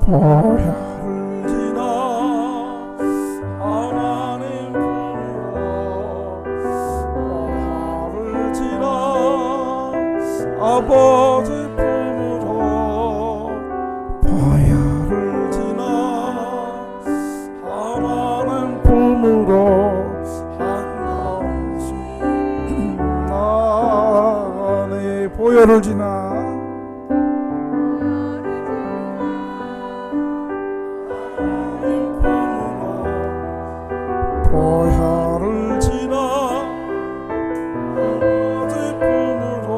보혈을 지나 하나님 품으로 보혈을 지나 아버지 품으로 보혈을 지나 하나님 품으로 한 것이 나네. 보혈을 지나 보혈을 지나 아버지 품으로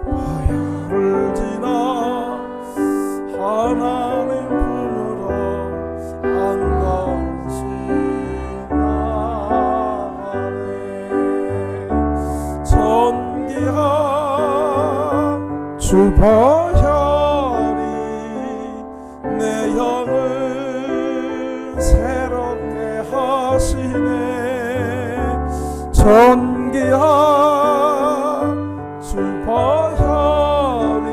보혈을 지나 하나님 품으로 한 것이 나네. 존귀한 주 보혈이 내 영을 새롭게 하시네. 존귀한 주 보혈이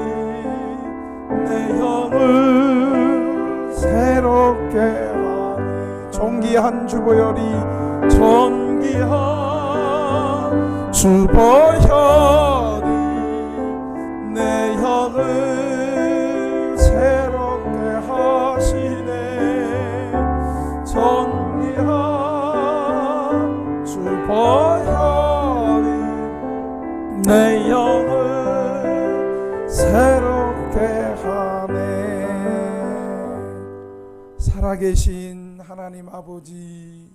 내 영을 새롭게 하네. 존귀한 주 보혈이 존귀한 주 보혈이 내 영을 새롭게 하시네. 존귀한 주 보혈이 내 영을 새롭게 하네. 살아계신 하나님 아버지,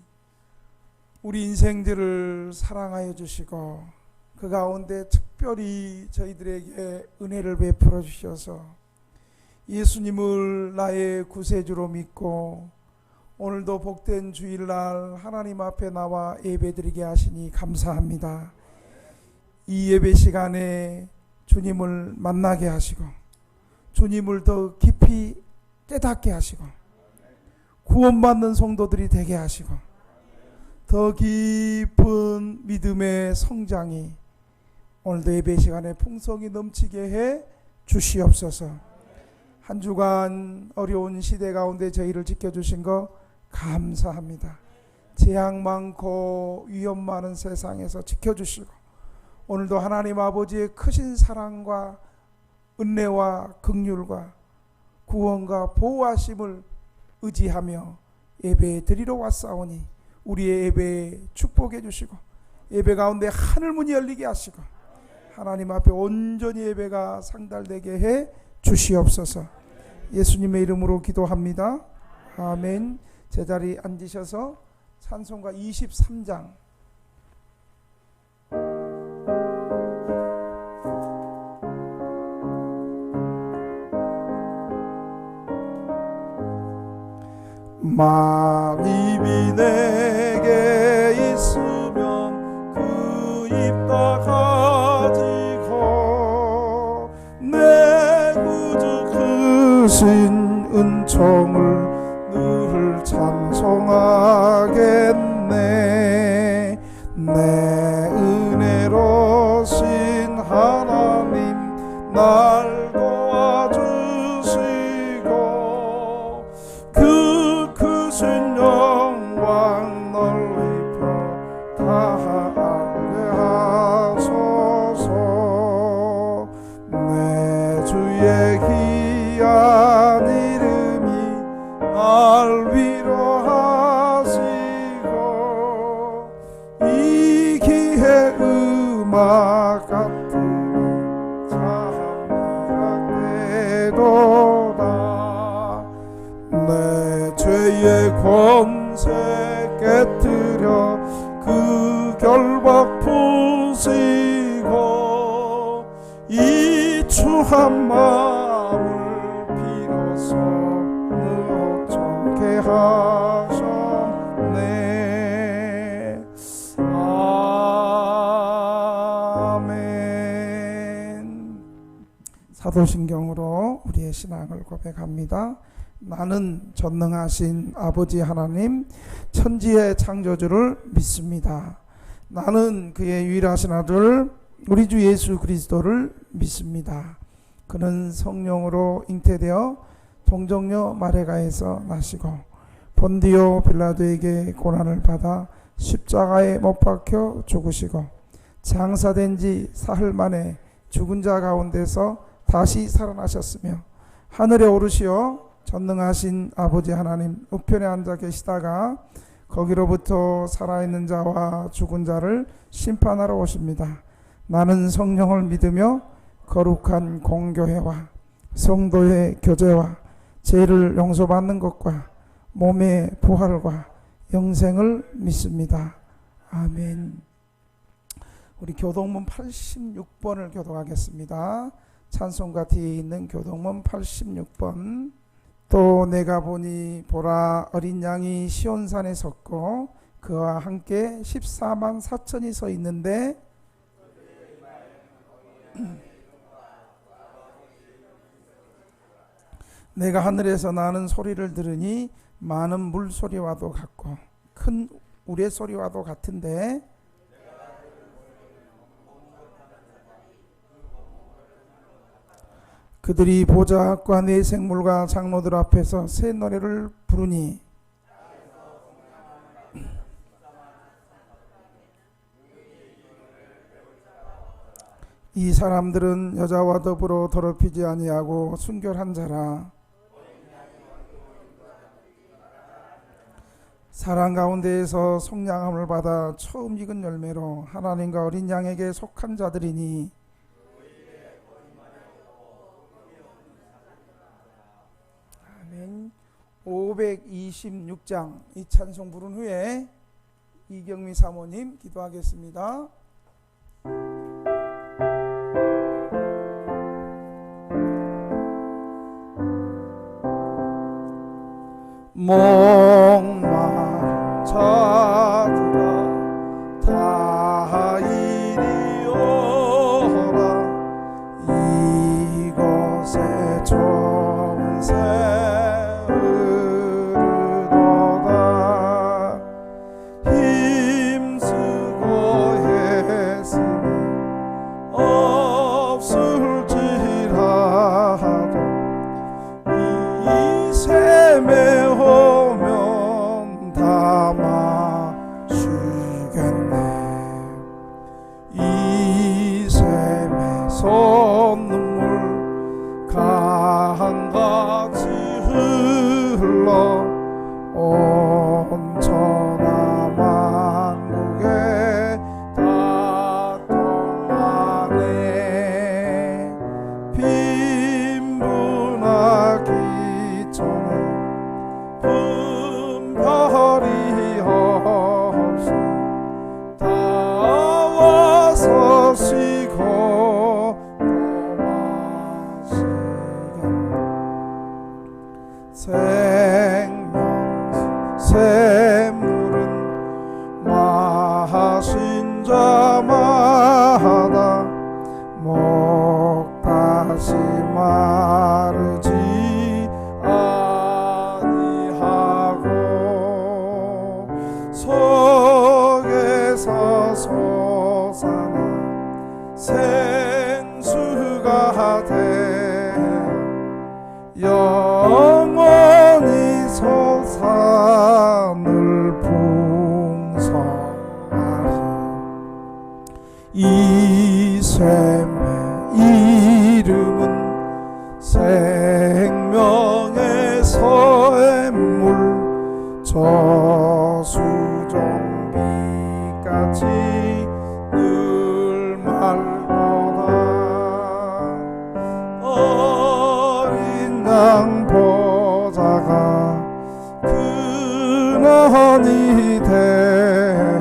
우리 인생들을 사랑하여 주시고 그 가운데 특별히 저희들에게 은혜를 베풀어 주셔서 예수님을 나의 구세주로 믿고 오늘도 복된 주일날 하나님 앞에 나와 예배드리게 하시니 감사합니다. 이 예배 시간에 주님을 만나게 하시고 주님을 더 깊이 깨닫게 하시고 구원받는 성도들이 되게 하시고 더 깊은 믿음의 성장이 오늘도 예배 시간에 풍성이 넘치게 해 주시옵소서. 한 주간 어려운 시대 가운데 저희를 지켜주신 거 감사합니다. 재앙 많고 위험 많은 세상에서 지켜주시고 오늘도 하나님 아버지의 크신 사랑과 은혜와 긍휼과 구원과 보호하심을 의지하며 예배 드리러 왔사오니 우리의 예배에 축복해 주시고 예배 가운데 하늘문이 열리게 하시고 하나님 앞에 온전히 예배가 상달되게 해 주시옵소서. 예수님의 이름으로 기도합니다. 아멘. 제자리 앉으셔서 찬송가 23장 마음이 내게 있으면 그 입 다 가지고 내 구주 크신 은총을 늘 찬송하겠네. 내 은혜로신 하나님 날 도와주시고 그 크신 영광 넓혀 다 알게 하소서. 내 주의 귀한 이름이 날 위로하시고 이 기회 음악 같으니 참이라게도다. 내 죄의 권세 깨뜨려 그 결박 푸시고 이 추한 마음을 비로소 의롭게 하셨네. 아멘. 사도신경으로 우리의 신앙을 고백합니다. 나는 전능하신 아버지 하나님 천지의 창조주를 믿습니다. 나는 그의 유일하신 아들 우리 주 예수 그리스도를 믿습니다. 그는 성령으로 잉태되어 동정녀 마레가에서 나시고 본디오 빌라도에게 고난을 받아 십자가에 못 박혀 죽으시고 장사된 지 사흘 만에 죽은 자 가운데서 다시 살아나셨으며 하늘에 오르시어 전능하신 아버지 하나님 우편에 앉아 계시다가 거기로부터 살아있는 자와 죽은 자를 심판하러 오십니다. 나는 성령을 믿으며 거룩한 공교회와 성도의 교제와 죄를 용서받는 것과 몸의 부활과 영생을 믿습니다. 아멘. 우리 교동문 86번을 교독하겠습니다. 찬송가 뒤에 있는 교동문 86번. 또 내가 보니 보라 어린 양이 시온산에 섰고 그와 함께 14만 4천이 서 있는데 내가 하늘에서 나는 소리를 들으니 많은 물소리와도 같고 큰 우레소리와도 같은데 그들이 보좌과 네 생물과 장로들 앞에서 새 노래를 부르니 이 사람들은 여자와 더불어 더럽히지 아니하고 순결한 자라. 사랑 가운데에서 속량함을 받아 처음 익은 열매로 하나님과 어린 양에게 속한 자들이니 아멘. 526장 이 찬송 부른 후에 이경미 사모님 기도하겠습니다. 목마른 자들아 다 이리 오라 이곳에 좋은 새 흐르도다 힘쓰고 애쓰니 없을지라도 이 샘에 오면 다 마시겠네. 이 샘에 솟는물 강같이 흘러 온 천하 만국에 다 통하네. 빈분하기 전에 분별이 없이 다 와서 쉬고 또 마시겠네. 생명 샘물은 마신 자마다 목 다시 마르지 아니하고 속에서 솟아나 생수가 되어 영원히 솟아늘 풍성하리. 이 샘의 이름은 생명의 샘물 저수종비같이 늘 말보다 어린 양 보좌가 근원이 되어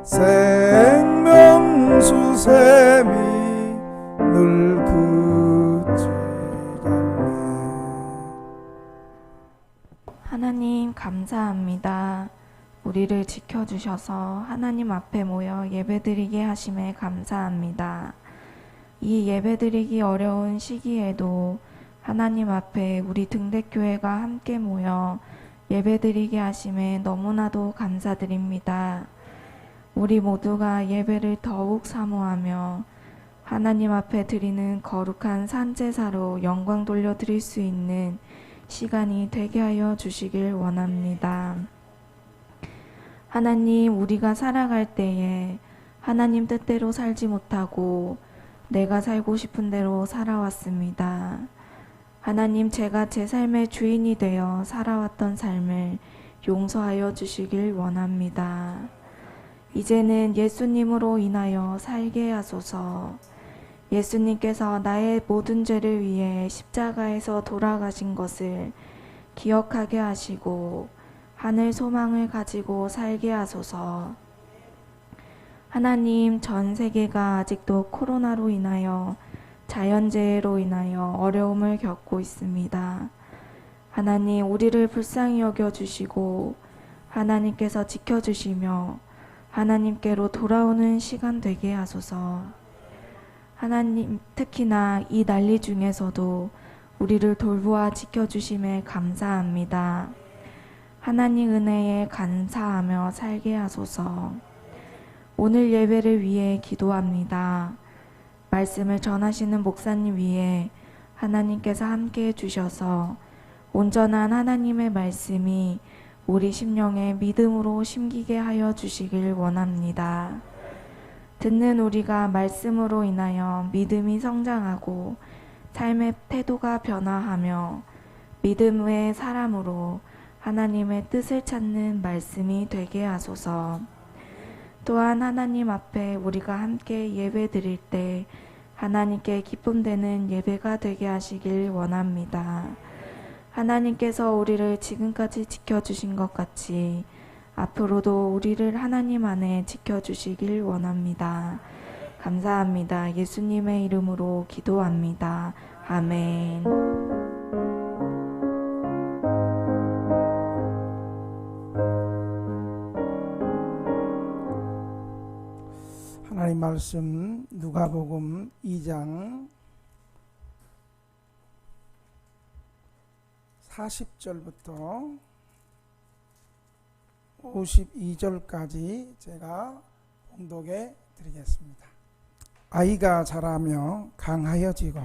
생명수 샘이 늘 그치겠네. 하나님 감사합니다. 우리를 지켜주셔서 하나님 앞에 모여 예배드리게 하심에 감사합니다. 이 예배드리기 어려운 시기에도 하나님 앞에 우리 등대교회가 함께 모여 예배드리게 하심에 너무나도 감사드립니다. 우리 모두가 예배를 더욱 사모하며 하나님 앞에 드리는 거룩한 산제사로 영광 돌려드릴 수 있는 시간이 되게 하여 주시길 원합니다. 하나님, 우리가 살아갈 때에 하나님 뜻대로 살지 못하고 내가 살고 싶은 대로 살아왔습니다. 하나님, 제가 제 삶의 주인이 되어 살아왔던 삶을 용서하여 주시길 원합니다. 이제는 예수님으로 인하여 살게 하소서. 예수님께서 나의 모든 죄를 위해 십자가에서 돌아가신 것을 기억하게 하시고 하늘 소망을 가지고 살게 하소서. 하나님, 전 세계가 아직도 코로나로 인하여 자연재해로 인하여 어려움을 겪고 있습니다. 하나님, 우리를 불쌍히 여겨주시고 하나님께서 지켜주시며 하나님께로 돌아오는 시간 되게 하소서. 하나님, 특히나 이 난리 중에서도 우리를 돌보아 지켜주심에 감사합니다. 하나님 은혜에 감사하며 살게 하소서. 오늘 예배를 위해 기도합니다. 말씀을 전하시는 목사님 위에 하나님께서 함께 해주셔서 온전한 하나님의 말씀이 우리 심령에 믿음으로 심기게 하여 주시길 원합니다. 듣는 우리가 말씀으로 인하여 믿음이 성장하고 삶의 태도가 변화하며 믿음의 사람으로 하나님의 뜻을 찾는 말씀이 되게 하소서. 또한 하나님 앞에 우리가 함께 예배 드릴 때 하나님께 기쁨 되는 예배가 되게 하시길 원합니다. 하나님께서 우리를 지금까지 지켜주신 것 같이 앞으로도 우리를 하나님 안에 지켜주시길 원합니다. 감사합니다. 예수님의 이름으로 기도합니다. 아멘. 하나님 말씀 누가복음 2장 40절부터 52절까지 제가 봉독해 드리겠습니다. 아이가 자라며 강하여지고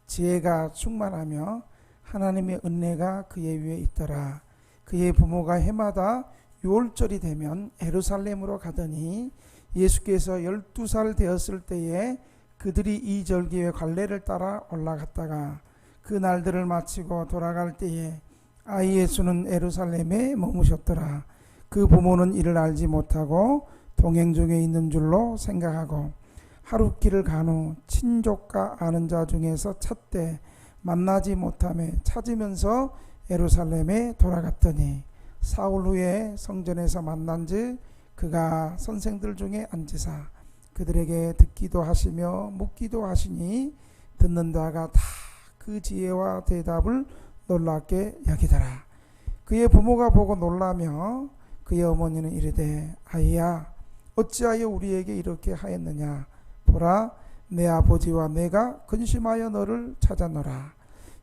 지혜가 충만하며 하나님의 은혜가 그의 위에 있더라. 그의 부모가 해마다 6월절이 되면 예루살렘으로 가더니 예수께서 12살 되었을 때에 그들이 이 절기의 관례를 따라 올라갔다가 그 날들을 마치고 돌아갈 때에 아이 예수는 예루살렘에 머무셨더라. 그 부모는 이를 알지 못하고 동행 중에 있는 줄로 생각하고 하루 길을 간 후 친족과 아는 자 중에서 찾되 만나지 못하며 찾으면서 예루살렘에 돌아갔더니 사흘 후에 성전에서 만난즉 그가 선생들 중에 앉으사 그들에게 듣기도 하시며 묻기도 하시니 듣는 자가 다 그 지혜와 대답을 놀랍게 여기더라. 그의 부모가 보고 놀라며 그의 어머니는 이르되 아이야 어찌하여 우리에게 이렇게 하였느냐. 보라 내 아버지와 내가 근심하여 너를 찾았노라.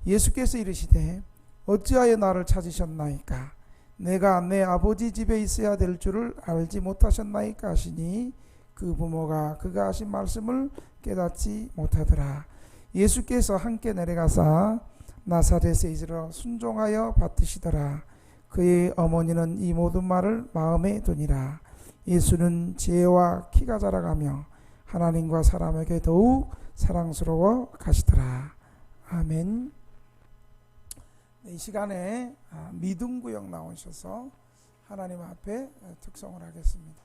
예수께서 이르시되 어찌하여 나를 찾으셨나이까. 내가 내 아버지 집에 있어야 될 줄을 알지 못하셨나이까 하시니 그 부모가 그가 하신 말씀을 깨닫지 못하더라. 예수께서 함께 내려가사 나사렛에 이르러 순종하여 받으시더라. 그의 어머니는 이 모든 말을 마음에 두니라. 예수는 지혜와 키가 자라가며 하나님과 사람에게 더욱 사랑스러워 가시더라. 아멘. 이 시간에 믿음 구역 나오셔서 하나님 앞에 특송을 하겠습니다.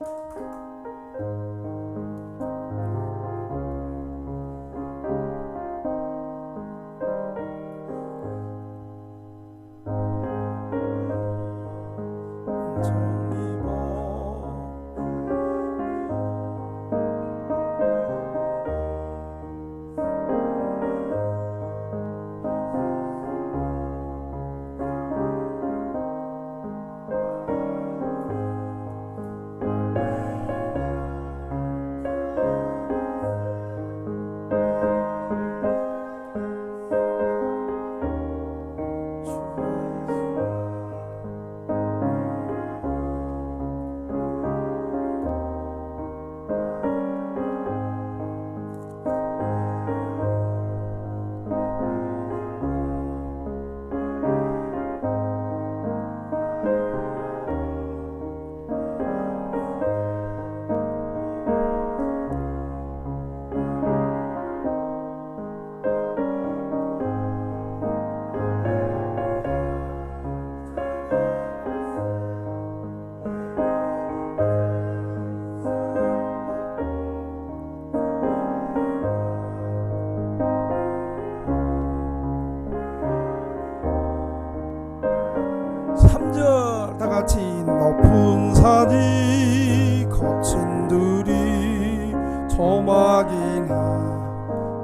같이 높은 산이 거친 들이 조막이나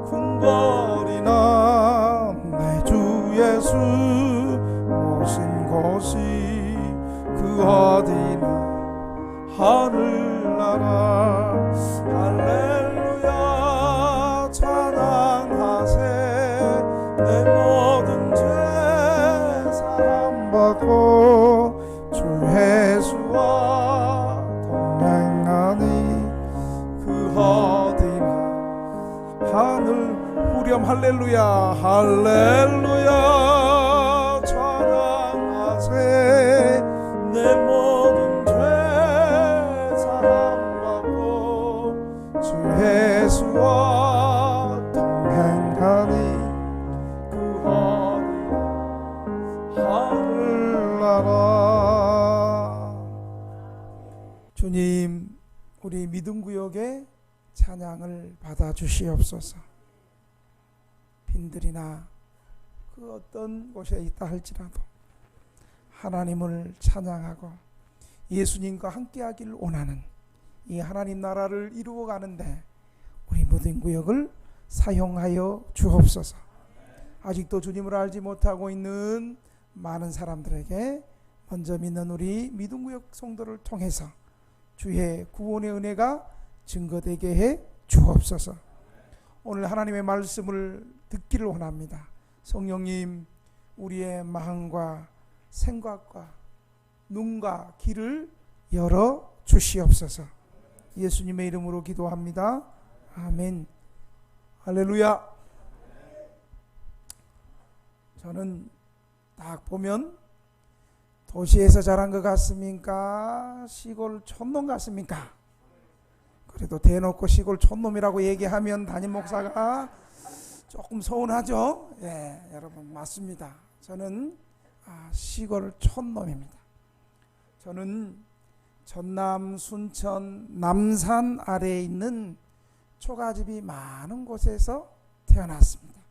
큰 거리나 내 주 예수 모신 곳이 그 어디나 하늘나라. 할렐루야 찬양하세. 내 모든 죄 사함받고 주 예수와 동행하니 그 어디나 하늘. 후렴 할렐루야 할렐루야 찬양하세. 내 모든 죄 사함받고 주 예수와 동행하니 그 어디나 하늘나라. 주님, 우리 믿음구역에 찬양을 받아 주시옵소서. 빈들이나 그 어떤 곳에 있다 할지라도 하나님을 찬양하고 예수님과 함께하기를 원하는 이 하나님 나라를 이루어가는데 우리 믿음구역을 사용하여 주옵소서. 아직도 주님을 알지 못하고 있는 많은 사람들에게 먼저 믿는 우리 믿음구역 성도를 통해서 주의 구원의 은혜가 증거되게 해 주옵소서. 오늘 하나님의 말씀을 듣기를 원합니다. 성령님, 우리의 마음과 생각과 눈과 귀를 열어 주시옵소서. 예수님의 이름으로 기도합니다. 아멘. 할렐루야. 저는 딱 보면 도시에서 자란 것 같습니까? 시골 촌놈 같습니까? 그래도 대놓고 시골 촌놈이라고 얘기하면 담임 목사가 조금 서운하죠? 예, 여러분 맞습니다. 저는 시골 촌놈입니다. 저는 전남, 순천, 남산 아래에 있는 초가집이 많은 곳에서 태어났습니다.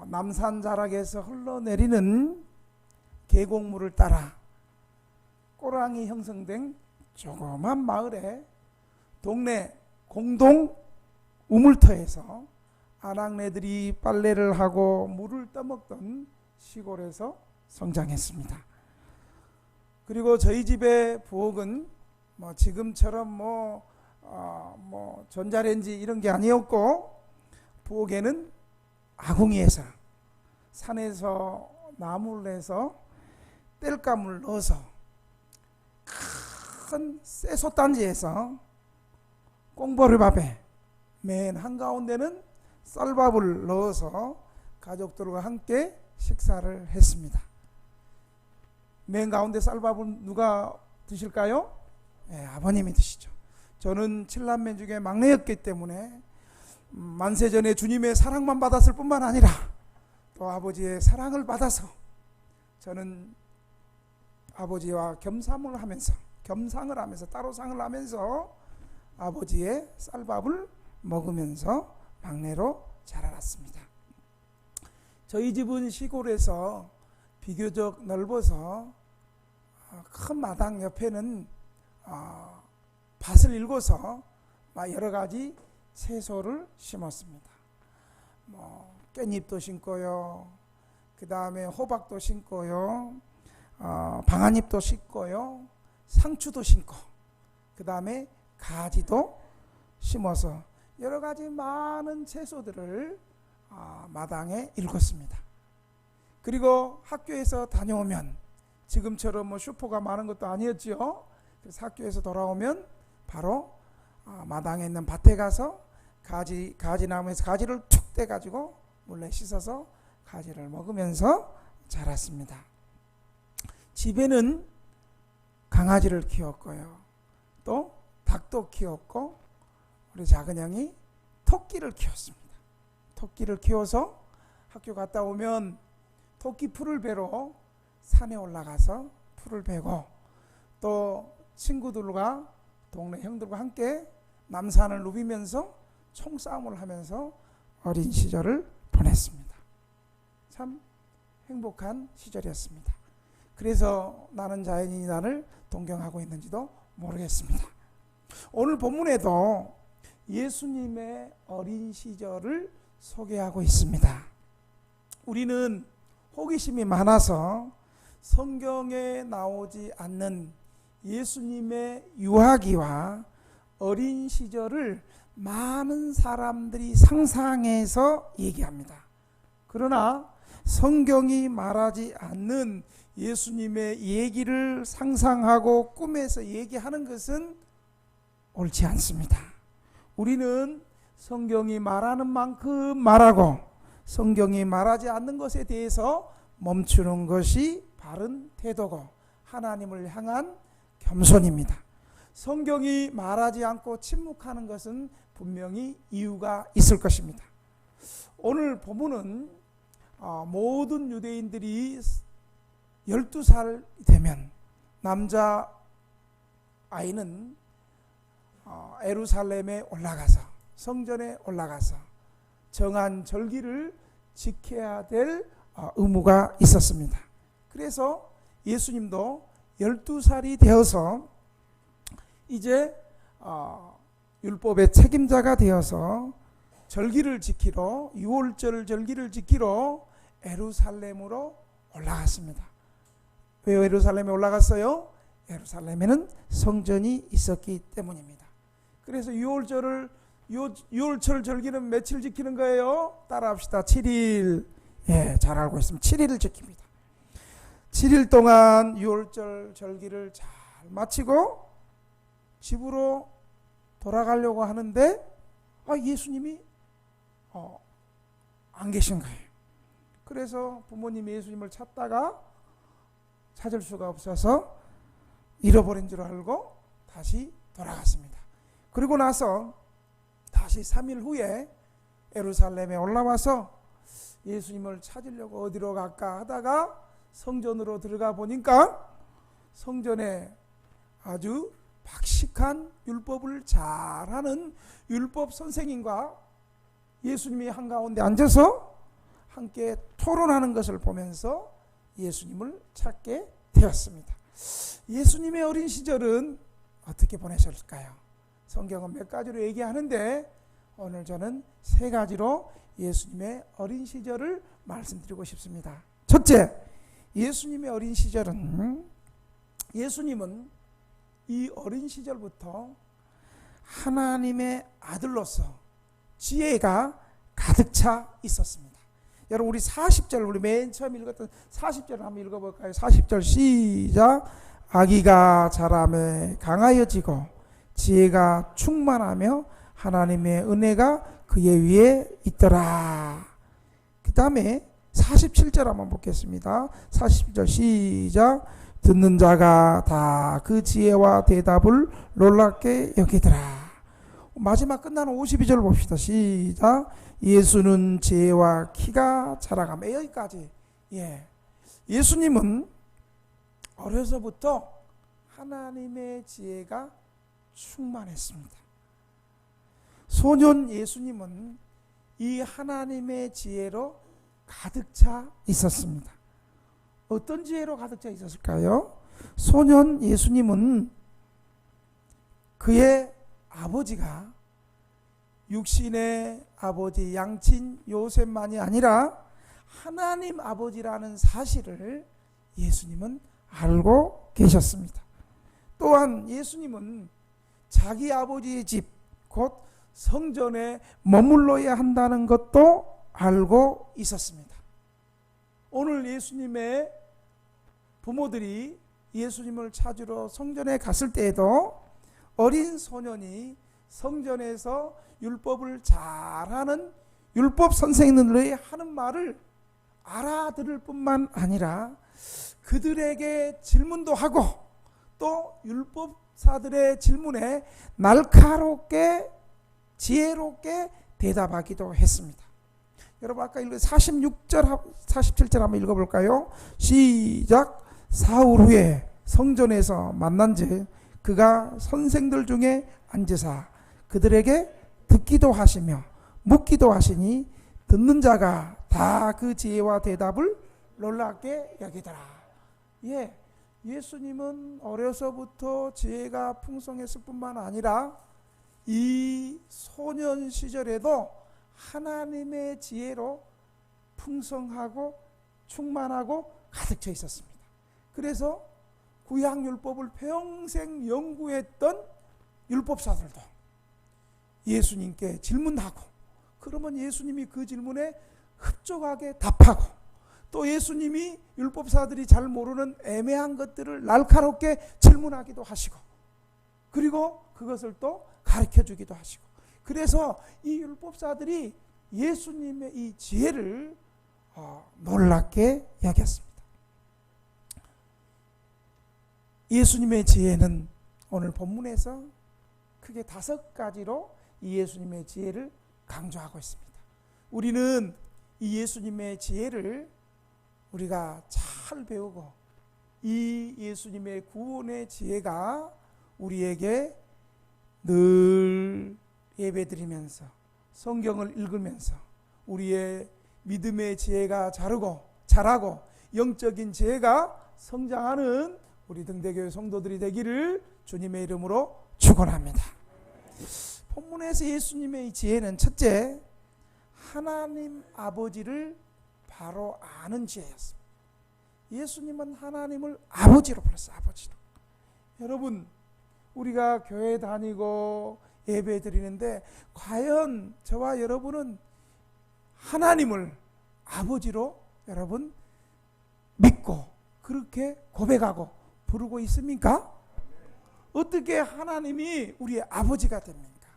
남산 자락에서 흘러내리는 계곡물을 따라 꼬랑이 형성된 조그만 마을에 동네 공동 우물터에서 아낙네들이 빨래를 하고 물을 떠먹던 시골에서 성장했습니다. 그리고 저희 집의 부엌은 지금처럼 전자레인지 이런 게 아니었고, 부엌에는 아궁이에서 산에서 나무를 내서 땔감을 넣어서 큰 쇠솥단지에서 꽁보리밥에 맨 한가운데는 쌀밥을 넣어서 가족들과 함께 식사를 했습니다. 맨 가운데 쌀밥은 누가 드실까요? 아버님이 드시죠. 저는 7남매 중에 막내였기 때문에 만세전에 주님의 사랑만 받았을 뿐만 아니라 또 아버지의 사랑을 받아서 저는 아버지와 겸상을 하면서 따로 상을 하면서 아버지의 쌀밥을 먹으면서 막내로 자라났습니다. 저희 집은 시골에서 비교적 넓어서 큰 마당 옆에는 밭을 일궈서 여러 가지 채소를 심었습니다. 깻잎도 심고요, 그 다음에 호박도 심고요, 방아잎도 심고요, 상추도 심고, 그 다음에 가지도 심어서 여러 가지 많은 채소들을 마당에 일궜습니다. 그리고 학교에서 다녀오면 지금처럼 슈퍼가 많은 것도 아니었지요. 그래서 학교에서 돌아오면 바로 마당에 있는 밭에 가서 가지나무에서 가지를 툭 떼가지고 몰래 씻어서 가지를 먹으면서 자랐습니다. 집에는 강아지를 키웠고요, 또 닭도 키웠고, 우리 작은 형이 토끼를 키웠습니다. 토끼를 키워서 학교 갔다 오면 토끼 풀을 베러 산에 올라가서 풀을 베고, 또 친구들과 동네 형들과 함께 남산을 누비면서 총싸움을 하면서 어린 시절을 보냈습니다. 참 행복한 시절이었습니다. 그래서 나는 자연인이 나를 동경하고 있는지도 모르겠습니다. 오늘 본문에도 예수님의 어린 시절을 소개하고 있습니다. 우리는 호기심이 많아서 성경에 나오지 않는 예수님의 유아기와 어린 시절을 많은 사람들이 상상해서 얘기합니다. 그러나 성경이 말하지 않는 예수님의 얘기를 상상하고 꿈에서 얘기하는 것은 옳지 않습니다. 우리는 성경이 말하는 만큼 말하고 성경이 말하지 않는 것에 대해서 멈추는 것이 바른 태도고 하나님을 향한 겸손입니다. 성경이 말하지 않고 침묵하는 것은 분명히 이유가 있을 것입니다. 오늘 본문은 모든 유대인들이 12살 되면 남자 아이는 예루살렘에 올라가서 성전에 올라가서 정한 절기를 지켜야 될 의무가 있었습니다. 그래서 예수님도 12살이 되어서 이제 율법의 책임자가 되어서 절기를 지키러 유월절 절기를 지키러 예루살렘으로 올라갔습니다. 왜 예루살렘에 올라갔어요? 예루살렘에는 성전이 있었기 때문입니다. 그래서 유월절 절기는 며칠 지키는 거예요? 따라합시다. 7일. 예, 잘 알고 있습니다. 7일을 지킵니다. 7일 동안 유월절 절기를 잘 마치고 집으로 돌아가려고 하는데 예수님이 안 계신 거예요. 그래서 부모님이 예수님을 찾다가 찾을 수가 없어서 잃어버린 줄 알고 다시 돌아갔습니다. 그리고 나서 다시 3일 후에 예루살렘에 올라와서 예수님을 찾으려고 어디로 갈까 하다가 성전으로 들어가 보니까 성전에 아주 박식한 율법을 잘하는 율법 선생님과 예수님이 한가운데 앉아서 함께 토론하는 것을 보면서 예수님을 찾게 되었습니다. 예수님의 어린 시절은 어떻게 보내셨을까요? 성경은 몇 가지로 얘기하는데 오늘 저는 세 가지로 예수님의 어린 시절을 말씀드리고 싶습니다. 첫째, 예수님의 어린 시절은 예수님은 이 어린 시절부터 하나님의 아들로서 지혜가 가득 차 있었습니다. 여러분 우리 40절 우리 맨 처음 읽었던 40절 한번 읽어볼까요? 40절 시작. 아기가 자라매 강하여지고 지혜가 충만하며 하나님의 은혜가 그의 위에 있더라. 그 다음에 47절 한번 보겠습니다. 47절 시작. 듣는 자가 다 그 지혜와 대답을 놀랍게 여기더라. 마지막 끝나는 52절 봅시다. 시작. 예수는 지혜와 키가 자라가며 여기까지. 예수님은 어려서부터 하나님의 지혜가 충만했습니다. 소년 예수님은 이 하나님의 지혜로 가득 차 있었습니다. 어떤 지혜로 가득 차 있었을까요? 소년 예수님은 그의 아버지가 육신의 아버지 양친 요셉만이 아니라 하나님 아버지라는 사실을 예수님은 알고 계셨습니다. 또한 예수님은 자기 아버지의 집, 곧 성전에 머물러야 한다는 것도 알고 있었습니다. 오늘 예수님의 부모들이 예수님을 찾으러 성전에 갔을 때에도 어린 소년이 성전에서 율법을 잘하는 율법 선생님들이 하는 말을 알아들을 뿐만 아니라 그들에게 질문도 하고 또 율법사들의 질문에 날카롭게 지혜롭게 대답하기도 했습니다. 여러분 아까 읽은 46절 47절 한번 읽어볼까요? 시작. 사흘 후에 성전에서 만난즉 그가 선생들 중에 앉으사 그들에게 듣기도 하시며 묻기도 하시니 듣는 자가 다 그 지혜와 대답을 놀랍게 여기더라. 예수님은 어려서부터 지혜가 풍성했을 뿐만 아니라 이 소년 시절에도 하나님의 지혜로 풍성하고 충만하고 가득 차 있었습니다. 그래서 구약율법을 평생 연구했던 율법사들도 예수님께 질문하고, 그러면 예수님이 그 질문에 흡족하게 답하고, 또 예수님이 율법사들이 잘 모르는 애매한 것들을 날카롭게 질문하기도 하시고, 그리고 그것을 또 가르쳐 주기도 하시고, 그래서 이 율법사들이 예수님의 이 지혜를 놀랍게 여겼습니다. 예수님의 지혜는 오늘 본문에서 크게 5가지로 이 예수님의 지혜를 강조하고 있습니다. 우리는 이 예수님의 지혜를 우리가 잘 배우고, 이 예수님의 구원의 지혜가 우리에게 늘 예배드리면서 성경을 읽으면서 우리의 믿음의 지혜가 자라고 영적인 지혜가 성장하는 우리 등대교회 성도들이 되기를 주님의 이름으로 축원합니다. 본문에서 예수님의 지혜는 첫째, 하나님 아버지를 바로 아는 지혜였습니다. 예수님은 하나님을 아버지로 불렀어요. 아버지로. 여러분, 우리가 교회 다니고 예배 드리는데 과연 저와 여러분은 하나님을 아버지로 여러분 믿고 그렇게 고백하고 부르고 있습니까? 어떻게 하나님이 우리의 아버지가 됩니까?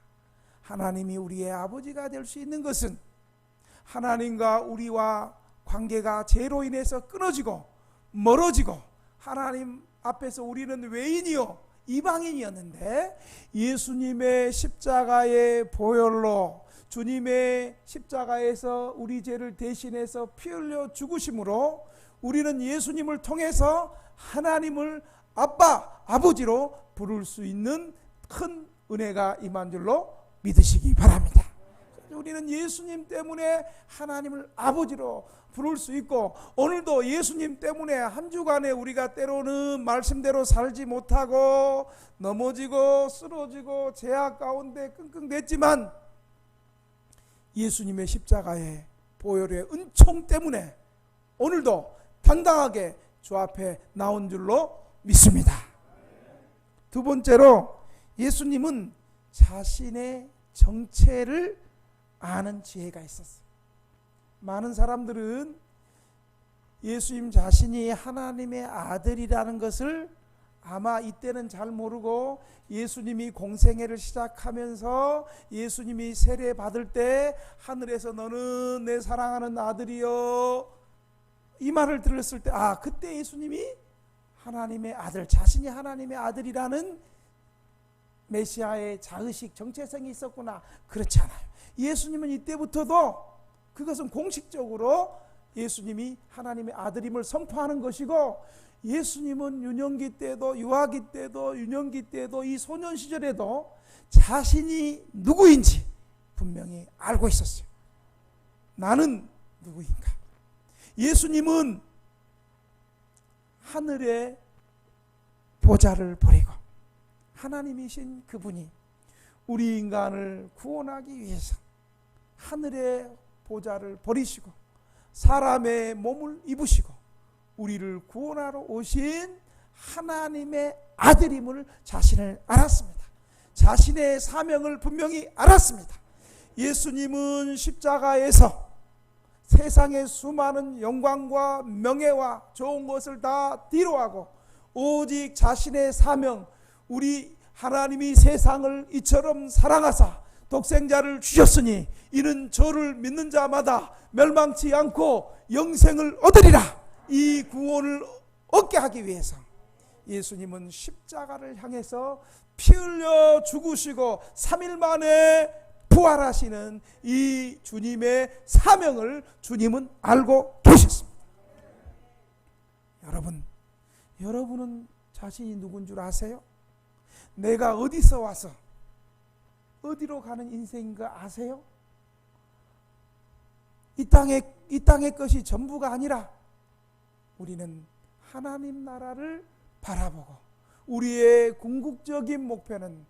하나님이 우리의 아버지가 될 수 있는 것은 하나님과 우리와 관계가 죄로 인해서 끊어지고 멀어지고, 하나님 앞에서 우리는 외인이요 이방인이었는데 예수님의 십자가의 보혈로, 주님의 십자가에서 우리 죄를 대신해서 피 흘려 죽으심으로 우리는 예수님을 통해서 하나님을 아빠, 아버지로 부를 수 있는 큰 은혜가 임한 줄로 믿으시기 바랍니다. 우리는 예수님 때문에 하나님을 아버지로 부를 수 있고, 오늘도 예수님 때문에 한 주간에 우리가 때로는 말씀대로 살지 못하고 넘어지고 쓰러지고 죄악 가운데 끙끙댔지만 예수님의 십자가의 보혈의 은총 때문에 오늘도 당당하게 주 앞에 나온 줄로 믿습니다. 두 번째로, 예수님은 자신의 정체를 아는 지혜가 있었어요. 많은 사람들은 예수님 자신이 하나님의 아들이라는 것을 아마 이때는 잘 모르고, 예수님이 공생애를 시작하면서 예수님이 세례 받을 때 하늘에서 너는 내 사랑하는 아들이요, 이 말을 들었을 때 그때 예수님이 하나님의 아들, 자신이 하나님의 아들이라는 메시아의 자의식 정체성이 있었구나. 그렇지 않아요. 예수님은 이때부터도 그것은 공식적으로 예수님이 하나님의 아들임을 선포하는 것이고, 예수님은 유년기 때도 유아기 때도 유년기 때도 이 소년 시절에도 자신이 누구인지 분명히 알고 있었어요. 나는 누구인가? 예수님은 하늘의 보좌를 버리고 하나님이신 그분이 우리 인간을 구원하기 위해서 하늘의 보좌를 버리시고 사람의 몸을 입으시고 우리를 구원하러 오신 하나님의 아들임을 자신을 알았습니다. 자신의 사명을 분명히 알았습니다. 예수님은 십자가에서 세상의 수많은 영광과 명예와 좋은 것을 다 뒤로하고 오직 자신의 사명, 우리 하나님이 세상을 이처럼 사랑하사 독생자를 주셨으니 이는 저를 믿는 자마다 멸망치 않고 영생을 얻으리라, 이 구원을 얻게 하기 위해서 예수님은 십자가를 향해서 피 흘려 죽으시고 3일 만에 부활하시는 이 주님의 사명을 주님은 알고 계셨습니다. 여러분은 자신이 누군 줄 아세요? 내가 어디서 와서 어디로 가는 인생인 거 아세요? 이 땅의 것이 전부가 아니라 우리는 하나님 나라를 바라보고 우리의 궁극적인 목표는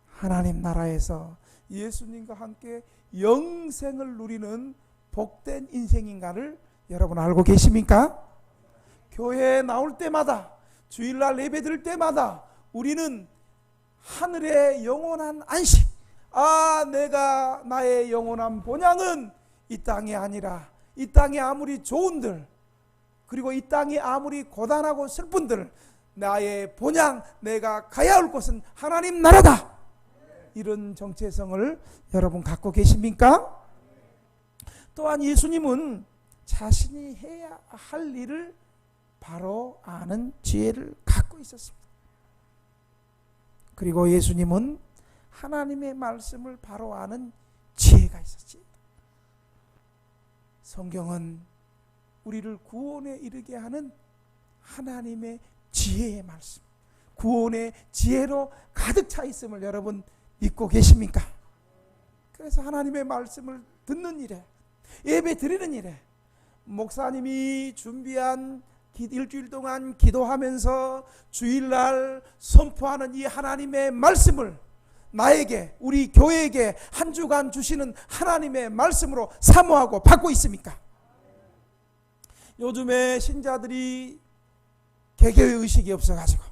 하나님 나라에서 예수님과 함께 영생을 누리는 복된 인생인가를 여러분 알고 계십니까? 교회에 나올 때마다, 주일날 예배 드릴 때마다 우리는 하늘의 영원한 안식, 내가 나의 영원한 본향은 이 땅이 아니라, 이 땅이 아무리 좋은들, 그리고 이 땅이 아무리 고단하고 슬픈들, 나의 본향, 내가 가야 할 곳은 하나님 나라다. 이런 정체성을 여러분 갖고 계십니까? 또한 예수님은 자신이 해야 할 일을 바로 아는 지혜를 갖고 있었습니다. 그리고 예수님은 하나님의 말씀을 바로 아는 지혜가 있었지. 성경은 우리를 구원에 이르게 하는 하나님의 지혜의 말씀, 구원의 지혜로 가득 차 있음을 여러분 믿고 계십니까? 그래서 하나님의 말씀을 듣는 일에, 예배 드리는 일에, 목사님이 준비한 일주일 동안 기도하면서 주일날 선포하는 이 하나님의 말씀을 나에게, 우리 교회에게 한 주간 주시는 하나님의 말씀으로 사모하고 받고 있습니까? 요즘에 신자들이 개교의 의식이 없어가지고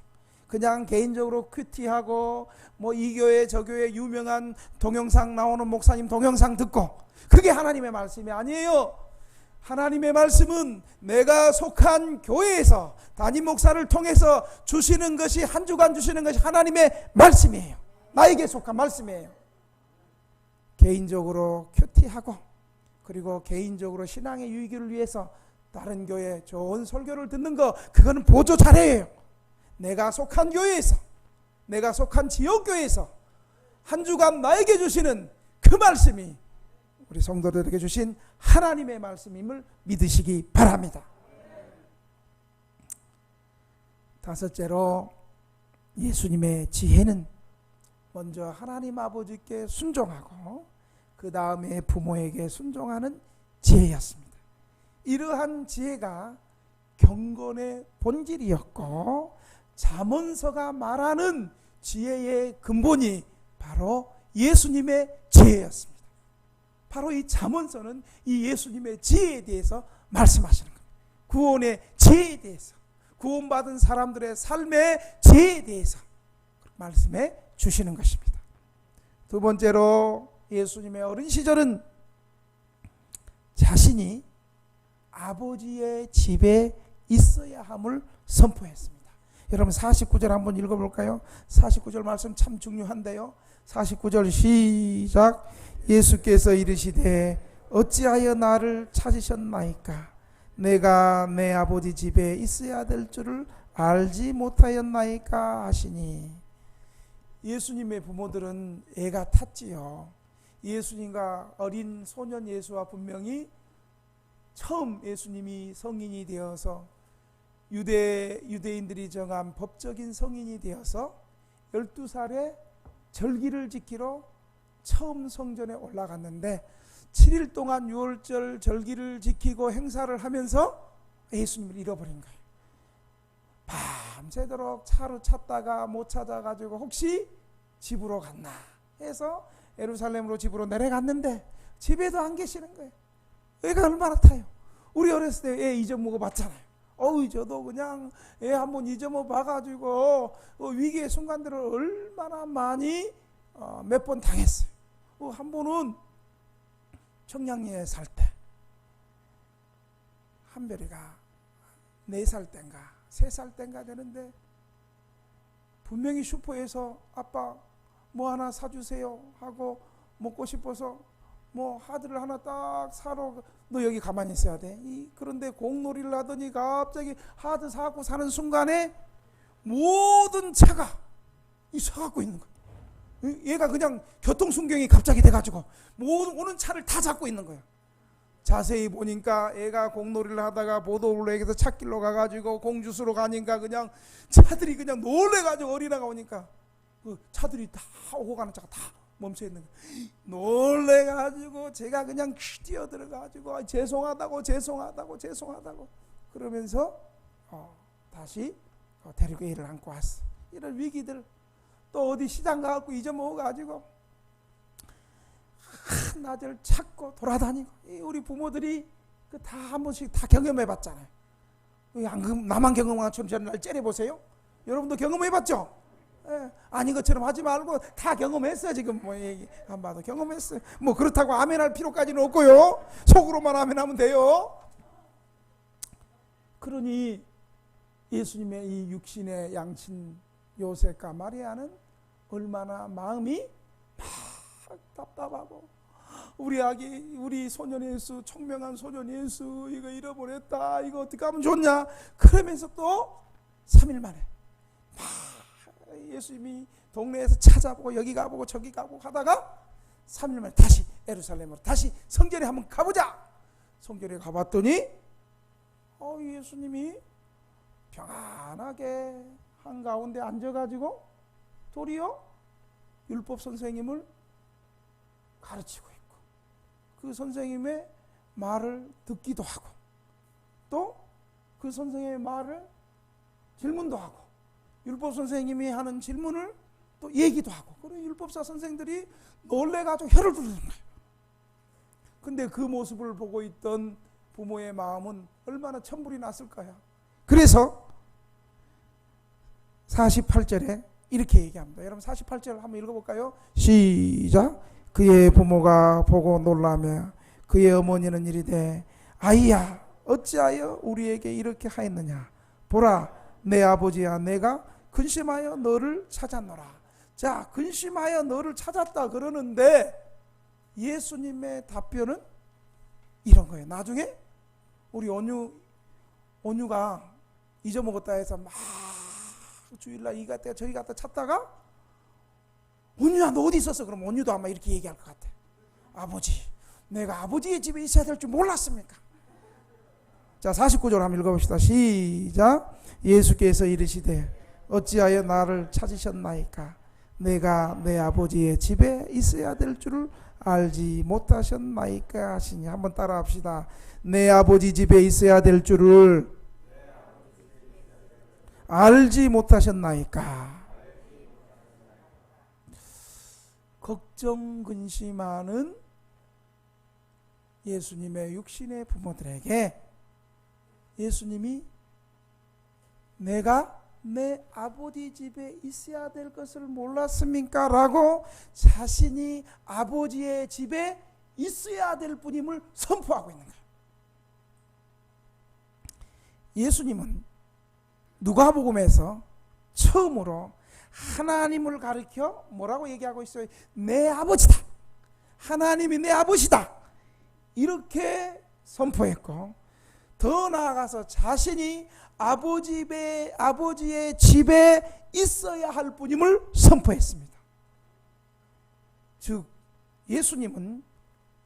그냥 개인적으로 큐티하고 이 교회 저 교회 유명한 동영상 나오는 목사님 동영상 듣고, 그게 하나님의 말씀이 아니에요. 하나님의 말씀은 내가 속한 교회에서 담임 목사를 통해서 주시는 것이, 한 주간 주시는 것이 하나님의 말씀이에요. 나에게 속한 말씀이에요. 개인적으로 큐티하고, 그리고 개인적으로 신앙의 유익을 위해서 다른 교회 좋은 설교를 듣는 거, 그거는 보조 자료예요. 내가 속한 교회에서, 내가 속한 지역교회에서 한 주간 나에게 주시는 그 말씀이 우리 성도들에게 주신 하나님의 말씀임을 믿으시기 바랍니다. 다섯째로, 예수님의 지혜는 먼저 하나님 아버지께 순종하고 그 다음에 부모에게 순종하는 지혜였습니다. 이러한 지혜가 경건의 본질이었고, 잠언서가 말하는 지혜의 근본이 바로 예수님의 지혜였습니다. 바로 이 잠언서는 이 예수님의 지혜에 대해서 말씀하시는 겁니다. 구원의 지혜에 대해서, 구원받은 사람들의 삶의 지혜에 대해서 말씀해 주시는 것입니다. 두 번째로, 예수님의 어린 시절은 자신이 아버지의 집에 있어야 함을 선포했습니다. 여러분 49절 한번 읽어볼까요? 49절 말씀 참 중요한데요. 49절 시작. 예수께서 이르시되 어찌하여 나를 찾으셨나이까? 내가 내 아버지 집에 있어야 될 줄을 알지 못하였나이까 하시니. 예수님의 부모들은 애가 탔지요. 예수님과 어린 소년 예수와 분명히 처음 예수님이 성인이 되어서 유대인들이 정한 법적인 성인이 되어서 12살에 절기를 지키러 처음 성전에 올라갔는데 7일 동안 유월절 절기를 지키고 행사를 하면서 예수님을 잃어버린 거예요. 밤새도록 차로 찾다가 못 찾아가지고 혹시 집으로 갔나 해서 예루살렘으로 집으로 내려갔는데 집에도 안 계시는 거예요. 애가 얼마나 타요. 우리 어렸을 때 애 잊어먹어 봤잖아요. 저도 그냥 애 한번 잊어먹어 봐가지고 위기의 순간들을 얼마나 많이 몇 번 당했어요. 한 번은 청량리에 살 때 한별이가 4살 땐가 3살 땐가 되는데 분명히 슈퍼에서 아빠 뭐 하나 사주세요 하고 먹고 싶어서 하드를 하나 딱 사러, 너 여기 가만히 있어야 돼. 그런데 공놀이를 하더니 갑자기 하드 사고 사는 순간에 모든 차가 서갖고 있는 거야. 얘가 그냥 교통순경이 갑자기 돼가지고 모든 오는 차를 다 잡고 있는 거야. 자세히 보니까 애가 공놀이를 하다가 보도블랙에서 찻길로 가가지고 공주수로 가니까 그냥 차들이 그냥 놀래가지고 어린아가 오니까 차들이 다 오고 가는 차가 다 멈춰 있는 거예요. 놀래가지고 제가 그냥 뛰어들어가지고 죄송하다고 그러면서 다시 데리고 애를 안고 왔어. 이런 위기들, 또 어디 시장 가갖고 잊어먹어가지고 한나절 찾고 돌아다니고, 우리 부모들이 다 한 번씩 다 경험해봤잖아요. 나만 경험한 것처럼 저런 날 째려보세요. 여러분도 경험해봤죠? 예, 아닌 것처럼 하지 말고 다 경험했어요. 지금 뭐 얘기 안 봐도 경험했어요. 뭐 그렇다고 아멘할 필요까지는 없고요. 속으로만 아멘하면 돼요. 그러니 예수님의 이 육신의 양친 요셉과 마리아는 얼마나 마음이 막 답답하고, 우리 아기, 우리 소년 예수, 청명한 소년 예수, 이거 잃어버렸다, 이거 어떻게 하면 좋냐, 그러면서 또 3일 만에 막 예수님이 동네에서 찾아보고 여기 가보고 저기 가보고 하다가 3일 만에 다시 예루살렘으로 다시 성전에 한번 가보자. 성전에 가봤더니 예수님이 평안하게 한가운데 앉아가지고 도리어 율법 선생님을 가르치고 있고, 그 선생님의 말을 듣기도 하고, 또 그 선생님의 말을 질문도 하고, 율법 선생님이 하는 질문을 또 얘기도 하고, 그래 율법사 선생들이 놀래가지고 혀를 두르는 거예요. 근데 그 모습을 보고 있던 부모의 마음은 얼마나 천불이 났을까요? 그래서 48절에 이렇게 얘기합니다. 여러분 48절 한번 읽어볼까요? 시작. 그의 부모가 보고 놀라며 그의 어머니는 이르되 아이야 어찌하여 우리에게 이렇게 하였느냐, 보라 내 아버지야 내가 근심하여 너를 찾았노라. 자, 근심하여 너를 찾았다 그러는데 예수님의 답변은 이런 거예요. 나중에 우리 온유가 잊어먹었다 해서 막 주일날 이 갔다가 저기 갔다 찾다가, 온유야 너 어디 있었어? 그럼 온유도 아마 이렇게 얘기할 것 같아. 아버지, 내가 아버지의 집에 있어야 될 줄 몰랐습니까? 자, 49절 한번 읽어봅시다. 시작. 예수께서 이르시되 어찌하여 나를 찾으셨나이까? 내가 내 아버지의 집에 있어야 될 줄을 알지 못하셨나이까 하시니. 한번 따라합시다. 내 아버지 집에 있어야 될 줄을 알지 못하셨나이까? 걱정 근심하는 예수님의 육신의 부모들에게 예수님이 내가 내 아버지 집에 있어야 될 것을 몰랐습니까? 라고 자신이 아버지의 집에 있어야 될 분임을 선포하고 있는 거예요. 예수님은 누가복음에서 처음으로 하나님을 가리켜 뭐라고 얘기하고 있어요? 내 아버지다. 하나님이 내 아버지다. 이렇게 선포했고, 더 나아가서 자신이 아버지의 집에 있어야 할 분임을 선포했습니다. 즉 예수님은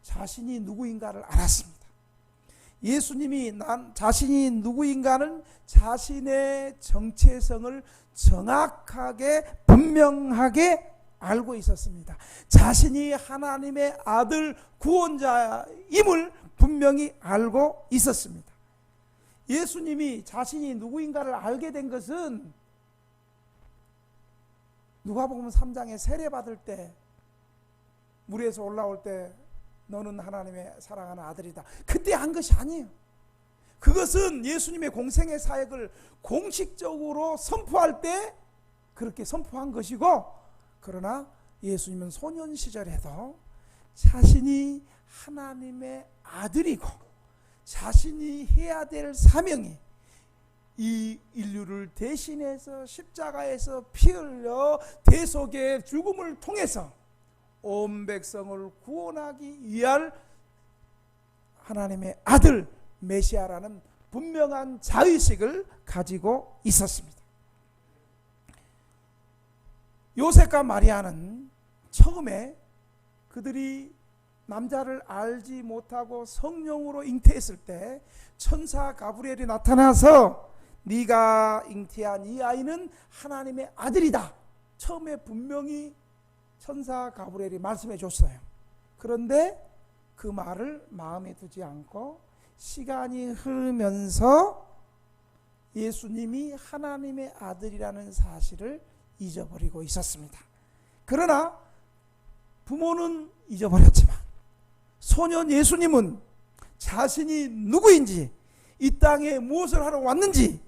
자신이 누구인가를 알았습니다. 예수님이 자신이 누구인가는 자신의 정체성을 정확하게 분명하게 알고 있었습니다. 자신이 하나님의 아들 구원자임을 분명히 알고 있었습니다. 예수님이 자신이 누구인가를 알게 된 것은 누가복음 3장에 세례받을 때, 물에서 올라올 때 너는 하나님의 사랑하는 아들이다, 그때 한 것이 아니에요. 그것은 예수님의 공생의 사역을 공식적으로 선포할 때 그렇게 선포한 것이고, 그러나 예수님은 소년 시절에도 자신이 하나님의 아들이고 자신이 해야 될 사명이 이 인류를 대신해서 십자가에서 피 흘려 대속의 죽음을 통해서 온 백성을 구원하기 위할 하나님의 아들 메시아라는 분명한 자의식을 가지고 있었습니다. 요셉과 마리아는 처음에 그들이 남자를 알지 못하고 성령으로 잉태했을 때 천사 가브리엘이 나타나서 네가 잉태한 이 아이는 하나님의 아들이다, 처음에 분명히 천사 가브리엘이 말씀해 줬어요. 그런데 그 말을 마음에 두지 않고 시간이 흐르면서 예수님이 하나님의 아들이라는 사실을 잊어버리고 있었습니다. 그러나 부모는 잊어버렸지만 소년 예수님은 자신이 누구인지, 이 땅에 무엇을 하러 왔는지,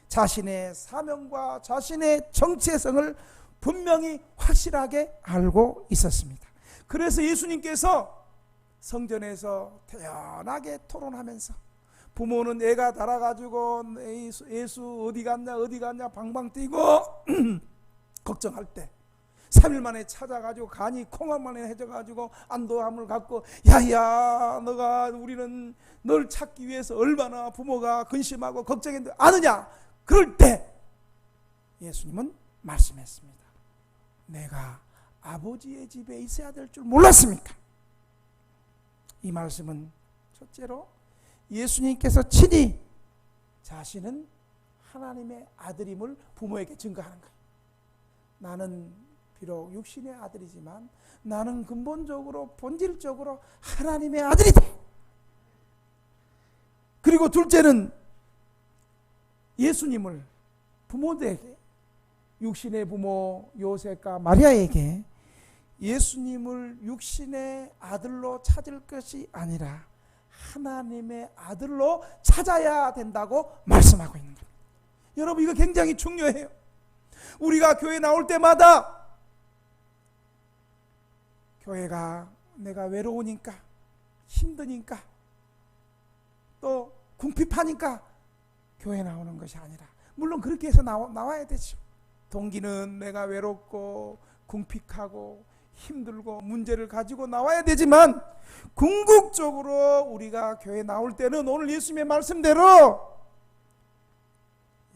자신의 사명과 자신의 정체성을 분명히 확실하게 알고 있었습니다. 그래서 예수님께서 성전에서 태연하게 토론하면서, 부모는 애가 달아가지고 예수 어디 갔냐 방방 뛰고 걱정할 때 3일 만에 찾아가지고 간이 콩한 만에 해져가지고 안도함을 갖고, 야야 우리는 널 찾기 위해서 얼마나 부모가 근심하고 걱정했는데 아느냐. 그럴 때 예수님은 말씀했습니다. 내가 아버지의 집에 있어야 될 줄 몰랐습니까? 이 말씀은 첫째로 예수님께서 친히 자신은 하나님의 아들임을 부모에게 증거하는 거예요. 나는 비록 육신의 아들이지만 나는 근본적으로 본질적으로 하나님의 아들이다. 그리고 둘째는 예수님을 부모들에게, 육신의 부모 요셉과 마리아에게 예수님을 육신의 아들로 찾을 것이 아니라 하나님의 아들로 찾아야 된다고 말씀하고 있는 겁니다. 여러분, 이거 굉장히 중요해요. 우리가 교회 나올 때마다 교회가 내가 외로우니까, 힘드니까, 또 궁핍하니까 교회 나오는 것이 아니라, 물론 그렇게 해서 나와야 되죠. 동기는 내가 외롭고 궁핍하고 힘들고 문제를 가지고 나와야 되지만, 궁극적으로 우리가 교회 나올 때는 오늘 예수님의 말씀대로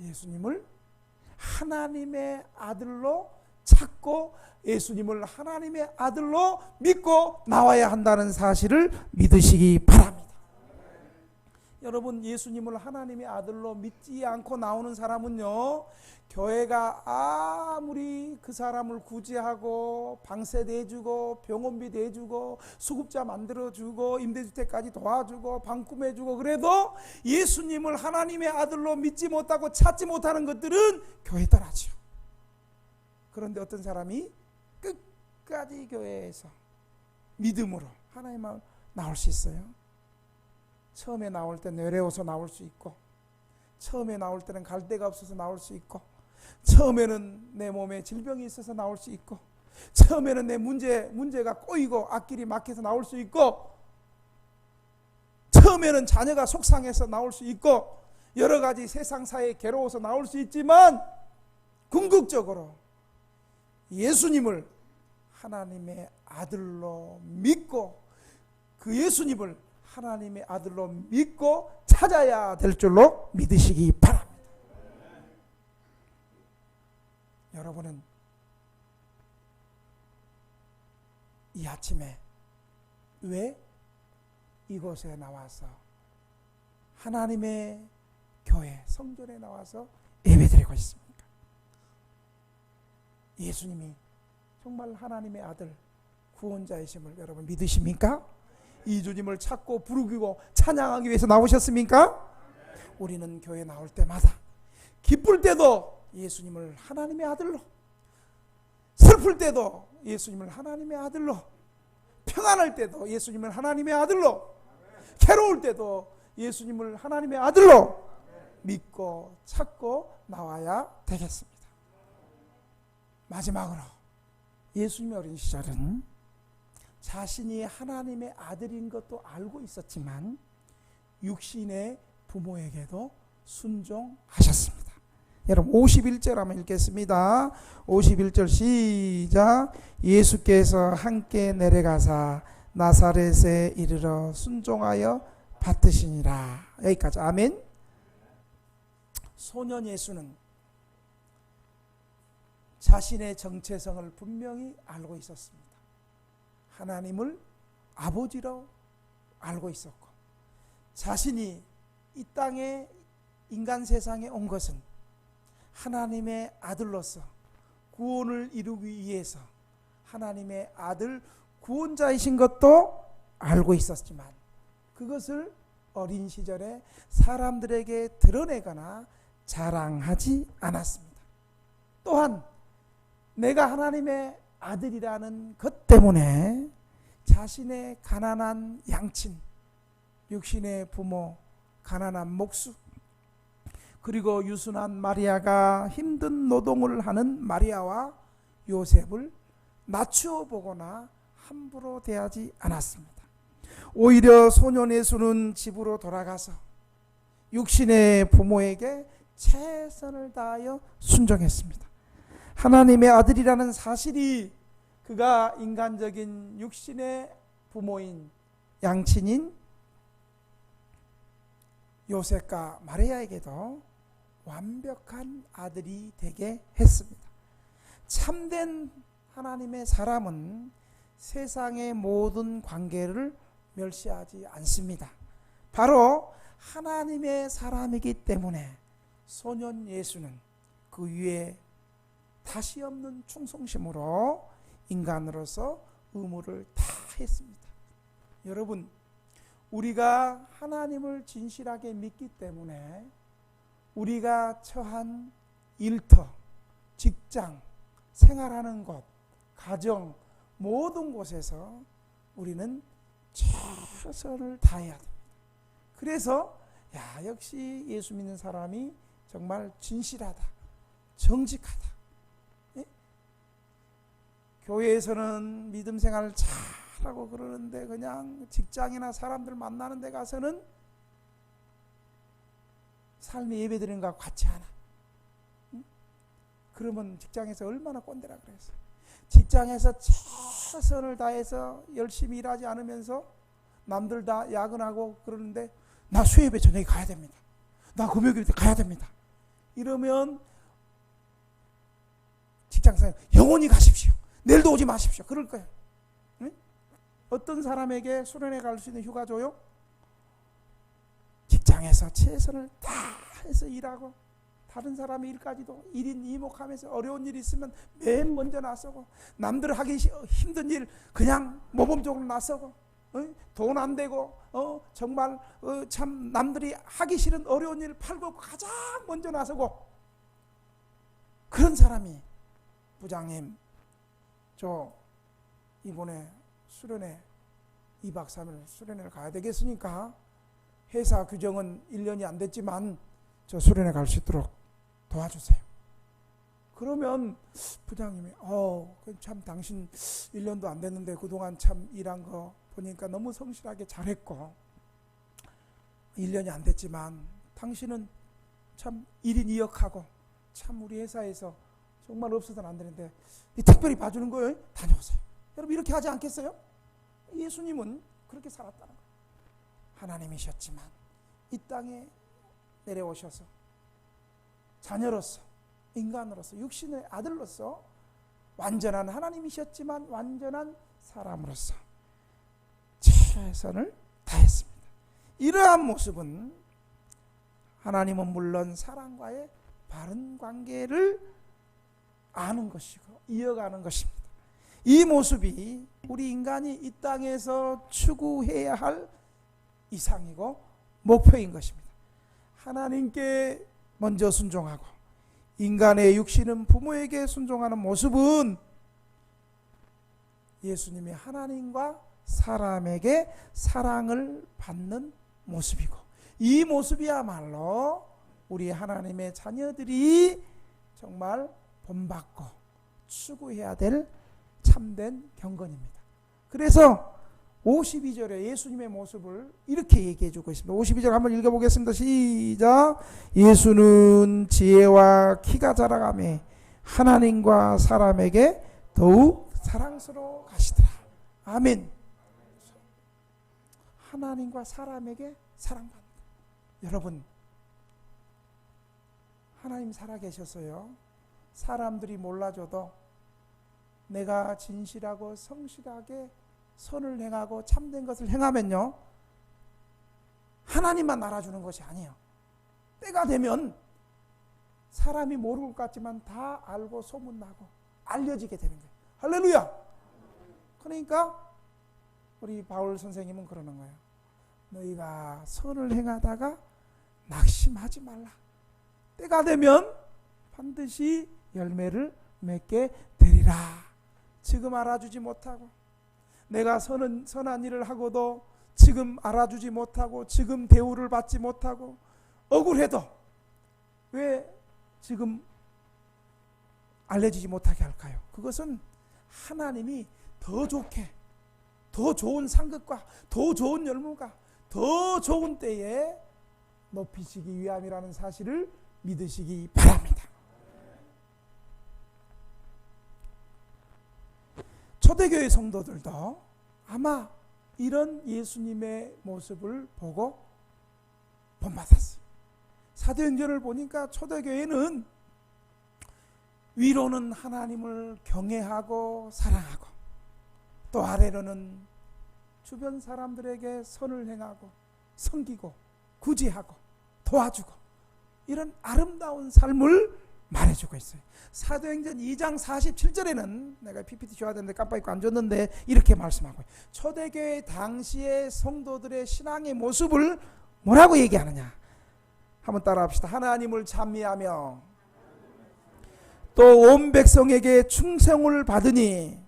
예수님을 하나님의 아들로 찾고 예수님을 하나님의 아들로 믿고 나와야 한다는 사실을 믿으시기 바랍니다. 여러분, 예수님을 하나님의 아들로 믿지 않고 나오는 사람은요, 교회가 아무리 그 사람을 구제하고 방세 내주고 병원비 내주고 수급자 만들어주고 임대주택까지 도와주고 방 꾸며주고 그래도 예수님을 하나님의 아들로 믿지 못하고 찾지 못하는 것들은 교회 떠나죠. 그런데 어떤 사람이 끝까지 교회에서 믿음으로 하나님만 나올 수 있어요. 처음에 나올 때 외로워서 나올 수 있고, 처음에 나올 때는 갈 데가 없어서 나올 수 있고, 처음에는 내 몸에 질병이 있어서 나올 수 있고, 처음에는 내 문제가 꼬이고 앞길이 막혀서 나올 수 있고, 처음에는 자녀가 속상해서 나올 수 있고, 여러 가지 세상사에 괴로워서 나올 수 있지만, 궁극적으로 예수님을 하나님의 아들로 믿고 그 예수님을 하나님의 아들로 믿고 찾아야 될 줄로 믿으시기 바랍니다. 여러분은 이 아침에 왜 이곳에 나와서 하나님의 교회 성전에 나와서 예배드리고 있습니까? 예수님이 정말 하나님의 아들 구원자이심을 여러분 믿으십니까? 이 주님을 찾고 부르고 찬양하기 위해서 나오셨습니까? 우리는 교회 나올 때마다 기쁠 때도 예수님을 하나님의 아들로, 슬플 때도 예수님을 하나님의 아들로, 평안할 때도 예수님을 하나님의 아들로, 괴로울 때도 예수님을 하나님의 아들로 믿고 찾고 나와야 되겠습니다. 마지막으로 예수님의 어린 시절은 자신이 하나님의 아들인 것도 알고 있었지만 육신의 부모에게도 순종하셨습니다. 여러분 51절 한번 읽겠습니다. 51절 시작. 예수께서 함께 내려가사 나사렛에 이르러 순종하여 받으시니라. 여기까지. 아멘. 소년 예수는 자신의 정체성을 분명히 알고 있었습니다. 하나님을 아버지로 알고 있었고, 자신이 이 땅에 인간 세상에 온 것은 하나님의 아들로서 구원을 이루기 위해서 하나님의 아들 구원자이신 것도 알고 있었지만, 그것을 어린 시절에 사람들에게 드러내거나 자랑하지 않았습니다. 또한 내가 하나님의 아들이라는 것 때문에 자신의 가난한 양친, 육신의 부모, 가난한 목수, 그리고 유순한 마리아가 힘든 노동을 하는 마리아와 요셉을 낮추어 보거나 함부로 대하지 않았습니다. 오히려 소년 예수는 집으로 돌아가서 육신의 부모에게 최선을 다하여 순종했습니다. 하나님의 아들이라는 사실이 그가 인간적인 육신의 부모인 양친인 요셉과 마리아에게도 완벽한 아들이 되게 했습니다. 참된 하나님의 사람은 세상의 모든 관계를 멸시하지 않습니다. 바로 하나님의 사람이기 때문에 소년 예수는 그 위에 다시 없는 충성심으로 인간으로서 의무를 다했습니다. 여러분, 우리가 하나님을 진실하게 믿기 때문에 우리가 처한 일터, 직장, 생활하는 곳, 가정, 모든 곳에서 우리는 최선을 다해야 됩니다. 그래서 역시 예수 믿는 사람이 정말 진실하다, 정직하다. 예? 교회에서는 믿음 생활을 잘하고 그러는데 그냥 직장이나 사람들 만나는 데 가서는 삶의 예배드리는 것과 같지 않아. 응? 그러면 직장에서 얼마나 꼰대라 그랬어. 직장에서 최선을 다해서 열심히 일하지 않으면서 남들 다 야근하고 그러는데 나 수요예배 저녁에 가야 됩니다. 나 금요일에 가야 됩니다. 이러면 직장사님 영원히 가십시오. 내일도 오지 마십시오. 그럴 거예요. 응? 어떤 사람에게 수련회 갈 수 있는 휴가 줘요? 직장에서 최선을 다해서 일하고 다른 사람의 일까지도 1인 2목하면서 어려운 일이 있으면 맨 먼저 나서고 남들 하기 힘든 일 그냥 모범적으로 나서고 돈 안 되고 정말 참 남들이 하기 싫은 어려운 일을 팔고 가장 먼저 나서고 그런 사람이 부장님 저 이번에 수련회 2박 3일 수련회를 가야 되겠으니까 회사 규정은 1년이 안 됐지만 저 수련회 갈 수 있도록 도와주세요. 그러면 부장님이 참 당신 1년도 안 됐는데 그동안 참 일한 거 보니까 너무 성실하게 잘했고 1년이 안 됐지만 당신은 참 1인 2역하고 참 우리 회사에서 정말 없어서는 안 되는데 특별히 봐주는 거예요. 다녀오세요. 여러분 이렇게 하지 않겠어요? 예수님은 그렇게 살았다는 거예요. 하나님이셨지만 이 땅에 내려오셔서 자녀로서 인간으로서 육신의 아들로서 완전한 하나님이셨지만 완전한 사람으로서 최선을 다했습니다. 이러한 모습은 하나님은 물론 사람과의 바른 관계를 아는 것이고 이어가는 것입니다. 이 모습이 우리 인간이 이 땅에서 추구해야 할 이상이고 목표인 것입니다. 하나님께 먼저 순종하고 인간의 육신은 부모에게 순종하는 모습은 예수님이 하나님과 사람에게 사랑을 받는 모습이고 이 모습이야말로 우리 하나님의 자녀들이 정말 본받고 추구해야 될 참된 경건입니다. 그래서 52절에 예수님의 모습을 이렇게 얘기해 주고 있습니다. 52절 한번 읽어보겠습니다. 시작. 예수는 지혜와 키가 자라가며 하나님과 사람에게 더욱 사랑스러워 가시더라. 아멘. 하나님과 사람에게 사랑받는다. 여러분 하나님 살아계셨어요. 사람들이 몰라줘도 내가 진실하고 성실하게 선을 행하고 참된 것을 행하면요 하나님만 알아주는 것이 아니에요. 때가 되면 사람이 모르는 것 같지만 다 알고 소문나고 알려지게 되는 거예요. 할렐루야. 그러니까 우리 바울 선생님은 그러는 거예요. 너희가 선을 행하다가 낙심하지 말라. 때가 되면 반드시 열매를 맺게 되리라. 지금 알아주지 못하고, 내가 선한 일을 하고도 지금 알아주지 못하고, 지금 대우를 받지 못하고 억울해도 왜 지금 알려지지 못하게 할까요? 그것은 하나님이 더 좋게, 더 좋은 상급과 더 좋은 열무가 더 좋은 때에 높이시기 위함이라는 사실을 믿으시기 바랍니다. 초대교회 성도들도 아마 이런 예수님의 모습을 보고 본받았어요. 사도행전을 보니까 초대교회는 위로는 하나님을 경외하고 사랑하고, 또 아래로는 주변 사람들에게 선을 행하고 섬기고 구제하고 도와주고, 이런 아름다운 삶을 말해주고 있어요. 사도행전 2장 47절에는 내가 PPT 줘야 되는데 깜빡 잊고 안 줬는데 이렇게 말씀하고, 초대교회 당시의 성도들의 신앙의 모습을 뭐라고 얘기하느냐, 한번 따라합시다. 하나님을 찬미하며 또 온 백성에게 충성을 받으니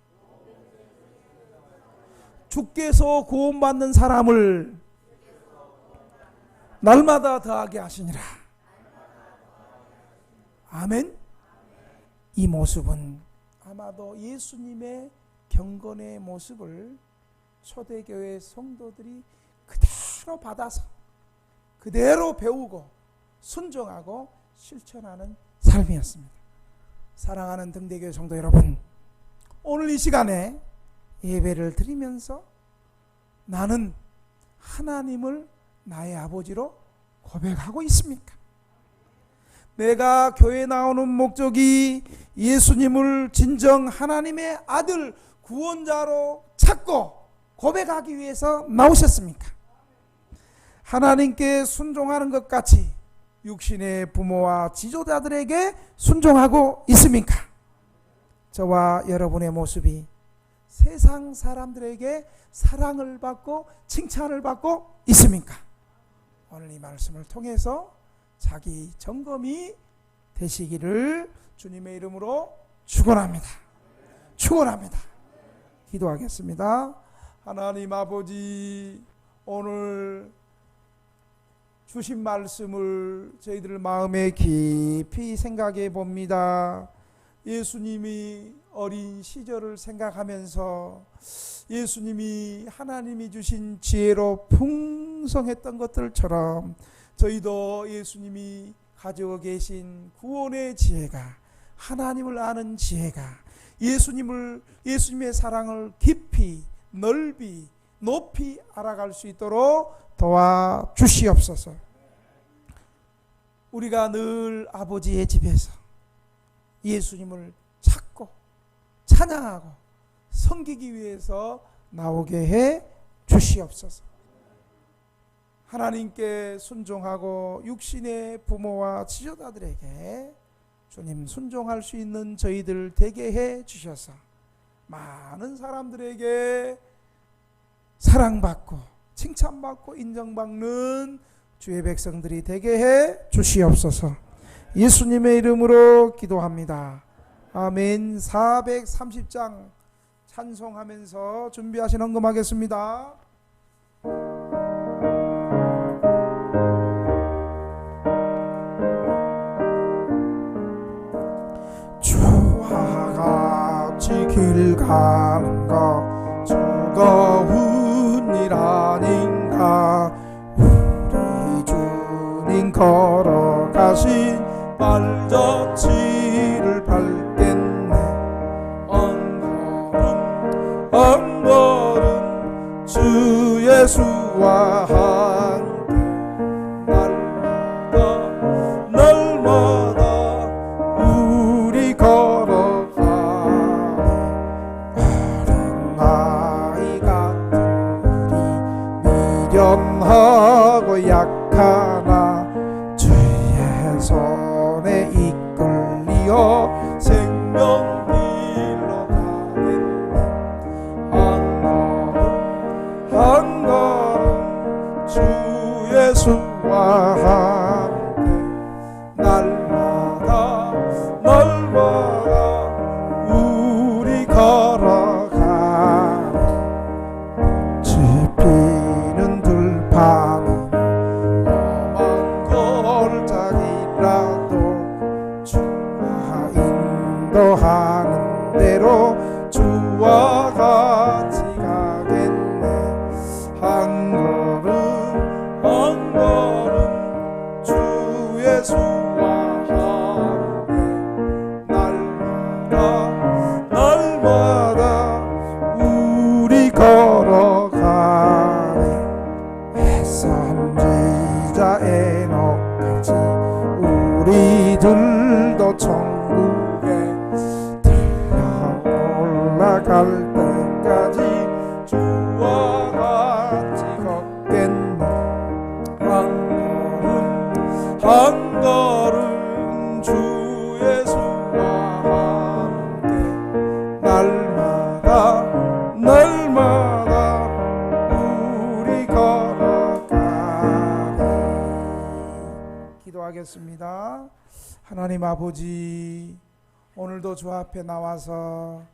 주께서 구원받는 사람을 날마다 더하게 하시니라. 아멘. 이 모습은 아마도 예수님의 경건의 모습을 초대교회 성도들이 그대로 받아서 그대로 배우고 순종하고 실천하는 삶이었습니다. 사랑하는 등대교회 성도 여러분, 오늘 이 시간에 예배를 드리면서 나는 하나님을 나의 아버지로 고백하고 있습니까? 내가 교회에 나오는 목적이 예수님을 진정 하나님의 아들 구원자로 찾고 고백하기 위해서 나오셨습니까? 하나님께 순종하는 것 같이 육신의 부모와 지도자들에게 순종하고 있습니까? 저와 여러분의 모습이 세상 사람들에게 사랑을 받고 칭찬을 받고 있습니까? 오늘 이 말씀을 통해서 자기 점검이 되시기를 주님의 이름으로 축원합니다. 축원합니다. 기도하겠습니다. 하나님 아버지, 오늘 주신 말씀을 저희들 마음에 깊이 생각해 봅니다. 예수님이 어린 시절을 생각하면서 예수님이 하나님이 주신 지혜로 풍성했던 것들처럼 저희도 예수님이 가지고 계신 구원의 지혜가, 하나님을 아는 지혜가, 예수님의 사랑을 깊이 넓이 높이 알아갈 수 있도록 도와주시옵소서. 우리가 늘 아버지의 집에서 예수님을 찾고 찬양하고 섬기기 위해서 나오게 해 주시옵소서. 하나님께 순종하고 육신의 부모와 지도자들에게 주님 순종할 수 있는 저희들 되게 해 주셔서 많은 사람들에게 사랑받고 칭찬받고 인정받는 주의 백성들이 되게 해 주시옵소서. 예수님의 이름으로 기도합니다. 아멘. 430장 찬송하면서 준비하신 헌금하겠습니다. 주와 같이 길 가는 것 즐거운 일 아닌가. 우리 주님 걸어가신 발자취를 밟겠네. 한 걸음 주 예수와 함께 날마다 우리 걸어가네. 어린 아이 같은 우리 미련하고 약하나 주의 손에 이끌리어 생명길로 가겠네. 한 걸음 주 예수와 함께 날 우리들도 천국에 들려 올라갈 때까지 주와 같이 걷겠네. 한 걸음 주 예수와 함께 날마다 우리 걸어가리. 기도하겠습니다. 하나님 아버지, 오늘도 주 앞에 나와서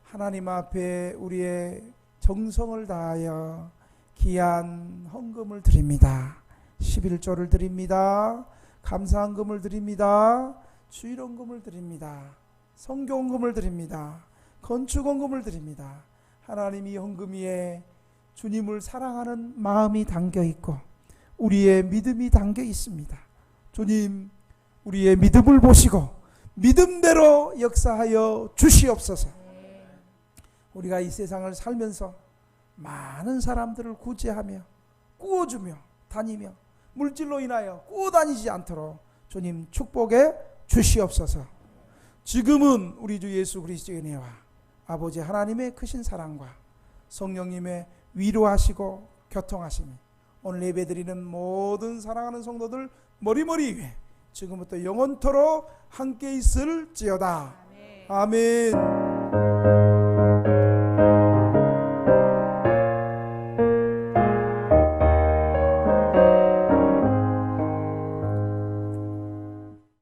하나님 앞에 우리의 정성을 다하여 귀한 헌금을 드립니다. 11조를 드립니다. 감사헌금을 드립니다. 주일헌금을 드립니다. 성교헌금을 드립니다. 건축헌금을 드립니다. 하나님, 이 헌금 위에 주님을 사랑하는 마음이 담겨있고 우리의 믿음이 담겨 있습니다. 주님, 우리의 믿음을 보시고 믿음대로 역사하여 주시옵소서. 우리가 이 세상을 살면서 많은 사람들을 구제하며 꾸어주며 다니며 물질로 인하여 꾸어다니지 않도록 주님 축복해 주시옵소서. 지금은 우리 주 예수 그리스도의 은혜와 아버지 하나님의 크신 사랑과 성령님의 위로하시고 교통하심이 오늘 예배드리는 모든 사랑하는 성도들 머리머리 위에 지금부터 영원토록 함께 있을지어다. 아멘.